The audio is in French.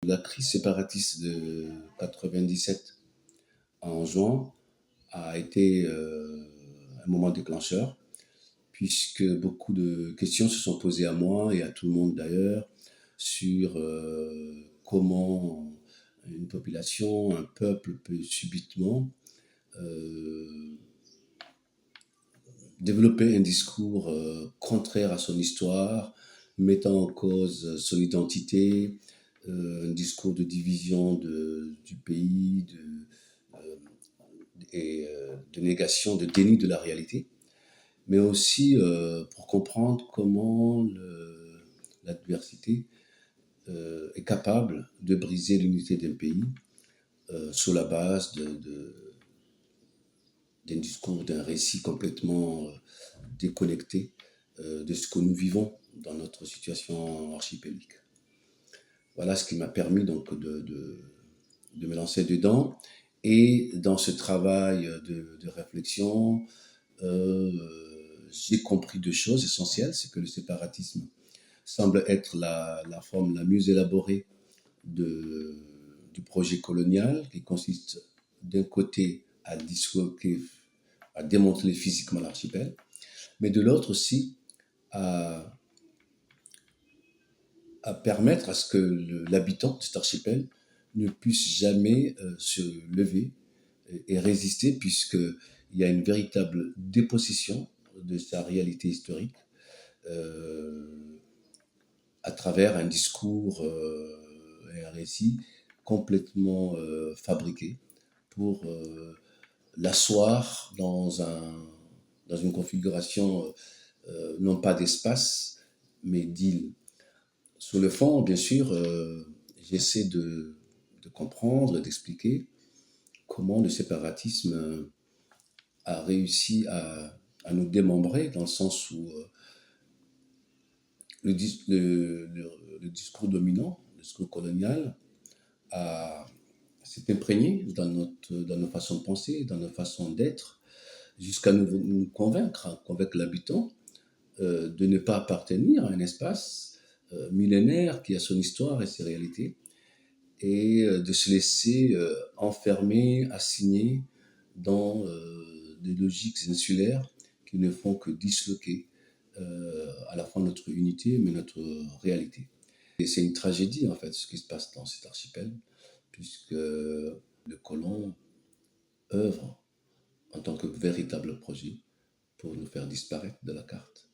la crise séparatiste de 97 en juin a été un moment déclencheur, puisque beaucoup de questions se sont posées à moi et à tout le monde d'ailleurs sur comment une population, un peuple peut subitement euh, développer un discours contraire à son histoire, mettant en cause son identité, un discours de division du pays et de négation, de déni de la réalité, mais aussi pour comprendre comment l'adversité est capable de briser l'unité d'un pays sur la base d'un discours, d'un récit complètement déconnecté de ce que nous vivons dans notre situation archipélique. Voilà ce qui m'a permis donc de me lancer dedans. Et dans ce travail de réflexion, euh, j'ai compris deux choses essentielles. C'est que le séparatisme semble être la forme la mieux élaborée du projet colonial, qui consiste d'un côté à démanteler physiquement l'archipel, mais de l'autre aussi à, à permettre à ce que l'habitant de cet archipel ne puisse jamais se lever et résister, puisqu'il y a une véritable dépossession de sa réalité historique euh, à travers un discours et un récit complètement fabriqué pour l'asseoir dans une configuration non pas d'espace, mais d'île. Sur le fond, bien sûr, j'essaie de comprendre, d'expliquer comment le séparatisme a réussi à nous démembrer, dans le sens où le discours dominant, le discours colonial, s'est imprégné dans nos façons de penser, dans nos façons d'être, jusqu'à nous convaincre l'habitant de ne pas appartenir à un espace millénaire qui a son histoire et ses réalités, et de se laisser enfermer, assigner dans des logiques insulaires qui ne font que disloquer à la fois notre unité, mais notre réalité. Et c'est une tragédie, en fait, ce qui se passe dans cet archipel, puisque le colon œuvre en tant que véritable projet pour nous faire disparaître de la carte.